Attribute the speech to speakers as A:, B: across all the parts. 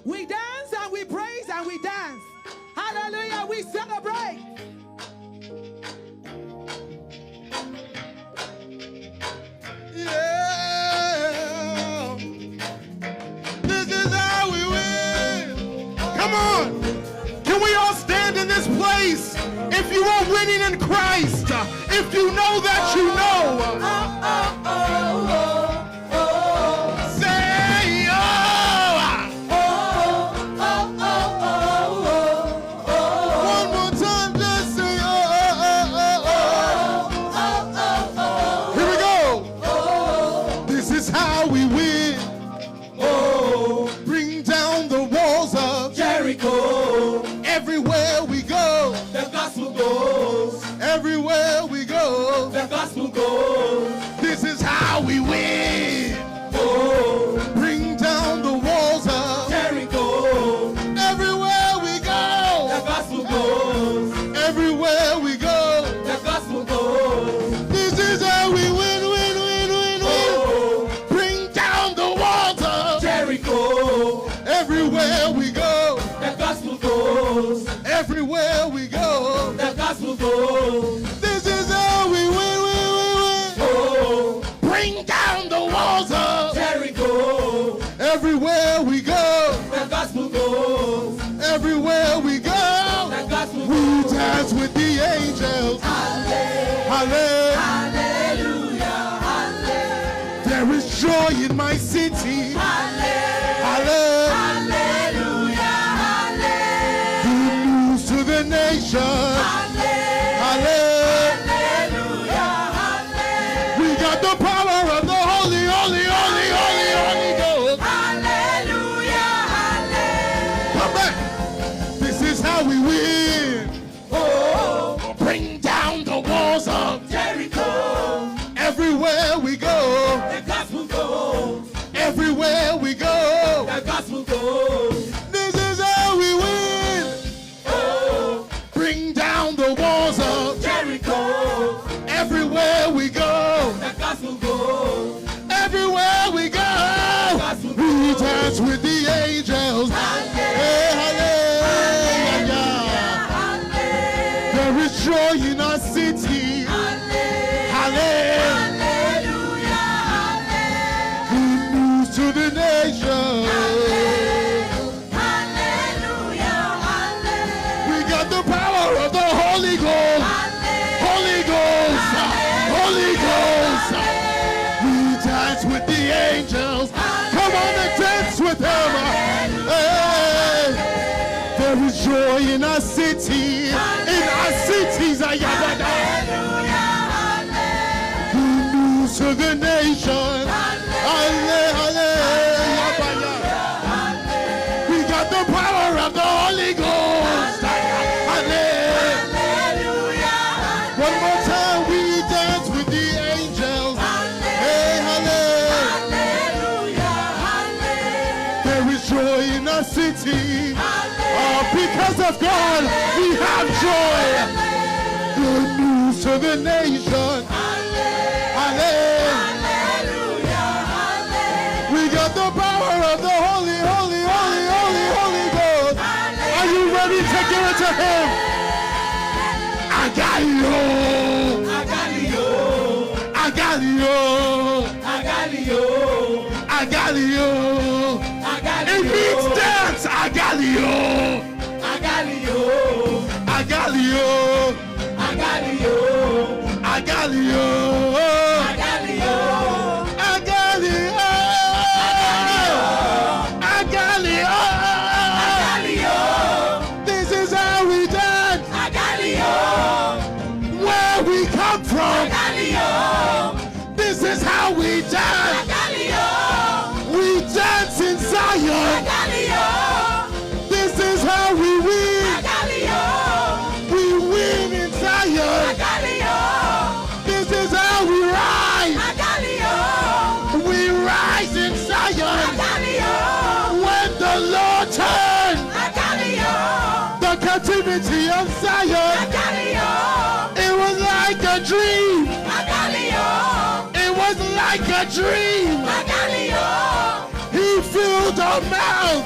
A: We dance and we praise and we dance. Hallelujah, we celebrate.
B: Yeah. This is how we win. Come on. Can we all stand in this place? If you are winning in Christ, if you know that you know. Say, one more time, just say, Here we go. This is how we win. Bring down the walls of
C: Jericho.
B: everywhere we go.
C: The gospel goes.
B: Everywhere we go.
C: The gospel goes.
B: This is how we win.
C: Oh,
B: Bring down the walls of
C: Jericho.
B: everywhere we go.
C: The gospel goes.
B: Everywhere we go.
C: The gospel goes.
B: This is how we win, win, win, win, win.
C: Oh,
B: Bring down the walls of
C: Jericho.
B: everywhere we go.
C: The gospel goes.
B: Everywhere we go.
C: The gospel goes.
B: This is how we win, win, win, win.
C: Oh,
B: Bring down the walls of
C: Jericho.
B: everywhere we go.
C: The gospel goes.
B: Everywhere we go.
C: The gospel
B: We
C: goes.
B: dance with the angels.
C: Hallelujah.
B: Hallelujah.
C: Hallelujah. Hallelujah.
B: There is joy in my city.
C: Hallelujah.
B: Hallelujah.
C: Hallelujah.
B: Good news to the nation. Hallelujah.
C: Hallelujah.
B: We got the power of the Holy, Holy, Holy, Holy, Holy Ghost. Come back. This is how we win.
C: Oh,
B: Bring down the walls of
C: Jericho.
B: everywhere we go.
C: The gospel goes.
B: Everywhere we go.
C: The gospel goes.
B: This is how we win.
C: Oh,
B: Bring down the walls of
C: Jericho.
B: everywhere we go.
C: The gospel goes.
B: Everywhere we go. We dance with the angels. Hey, hallelujah. There is joy in our city. Hallelujah. Good news to the nation. We got the power of the Holy Ghost. Holy Ghost. Holy Ghost. We dance with the angels. Come on and dance with them. Hey. There is joy in our city. In our cities. Ayabada. Good news to the nation. We got the power of the Holy Ghost. One more time, we dance with the angels. Hey, hallelujah. There is joy in our city. Because of God, we have joy. Good news to the nation. Hallelujah. We got the power of the Holy, Holy, Holy, Holy, Holy Ghost. Are you ready to give it to Him? AGALLIAO. AGALLIAO. AGALLIAO. It means dance. AGALLIAO. AGALLIAO. AGALLIAO. This is how we dance. Where we come from. This is how we dance. We dance in Zion. This is how we win. We win in Zion. This is how we rise. We rise in Zion. When the Lord turns the captivity of Zion, it was like a dream. It was like a dream. He filled our mouth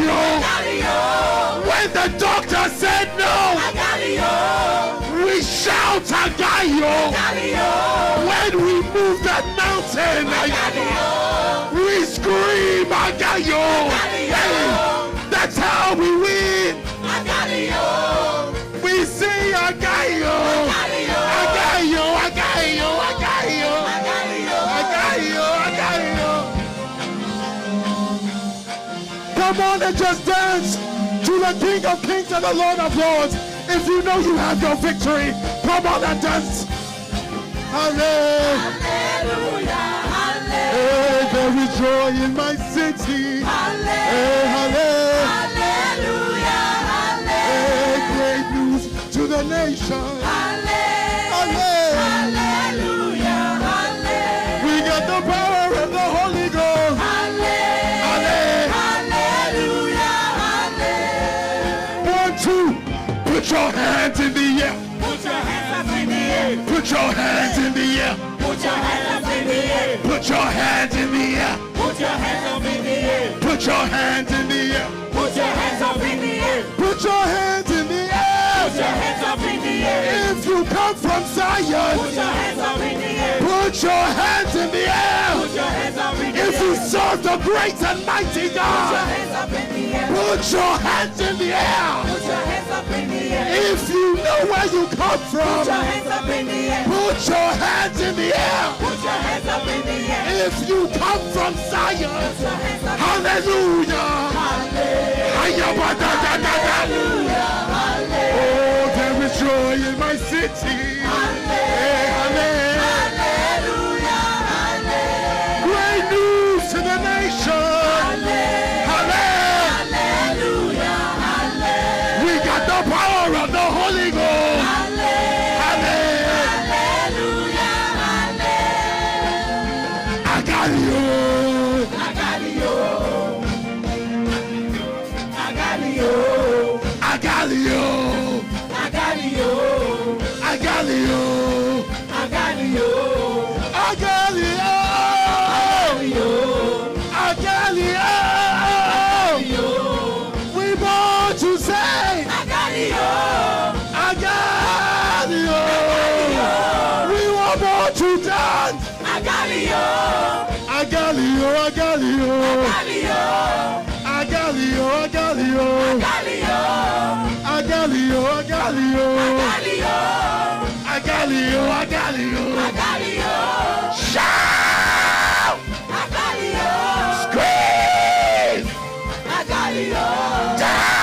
B: AGALLIAO. When the doctor said no, we shout AGALLIAO. When we move that mountain, we scream AGALLIAO. Hey, that's how we win. We sing AGALLIAO. AGALLIAO, AGALLIAO, AGALLIAO. AGALLIAO, AGALLIAO. Come on and just dance to the King of Kings and the Lord of Lords. If you know you have your victory, come on and dance. Hallelujah. Hey, there is joy in my city. Hey, hallelujah. Hey, great news to the nation. We got the power of the Holy Ghost. Put your hands in the air. Put your hands up in the air. Put your hands in the air. Put your hands up in the air. Put your hands in the air. Put your hands up in the air. Put your hands in the air. Put your hands up in the air. Put your hands in the air. Put your hands up in the air. If you come from Zion, put your hands up in the air. Put your hands in the air. Put your hands up in the air. If you serve the great and mighty God, put your hands up in the air. Put your hands in the air. Put your hands up in the air. If you know where you come from, put your hands up in the air. Put your hands in the air. Put your hands up in the air. If you come from Zion, put your hands up. Hallelujah. Hallelujah. Oh, there is joy in my city. Hallelujah. Great news to the nation. Hallelujah. We got the power of the Holy Ghost. Hallelujah. AGALLIAO. AGALLIAO. AGALLIAO. AGALLIAO. AGALLIAO. AGALLIAO. We want to say AGALLIAO. AGALLIAO. We want more to dance AGALLIAO. AGALLIAO. AGALLIAO. AGALLIAO. AGALLIAO. AGALLIAO. AGALLIAO. AGALLIAO. AGALLIAO. Shout! Scream! Dance!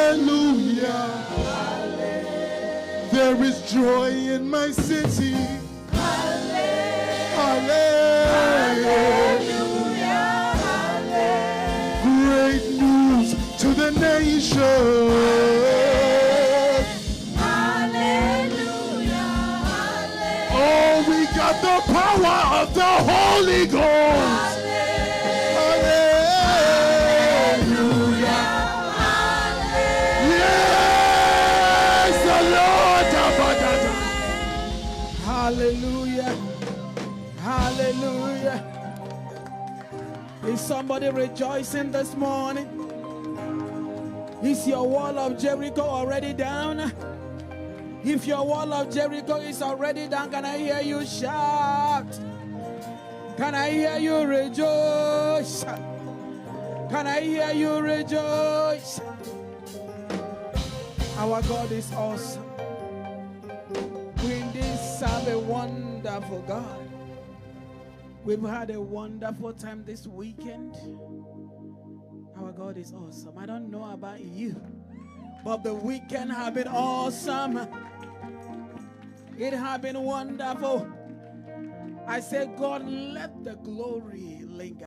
B: Hallelujah. There is joy in my city. Hallelujah. Great news to the nation. Oh, we got the power of the Holy Ghost.
A: Hallelujah. Hallelujah. Is somebody rejoicing this morning? Is your wall of Jericho already down? If your wall of Jericho is already down, can I hear you shout? Can I hear you rejoice? Can I hear you rejoice? Our God is awesome. We indeed serve a wonderful God. We've had a wonderful time this weekend. Our God is awesome. I don't know about you, but the weekend has been awesome. It has been wonderful. I say, God, let the glory linger.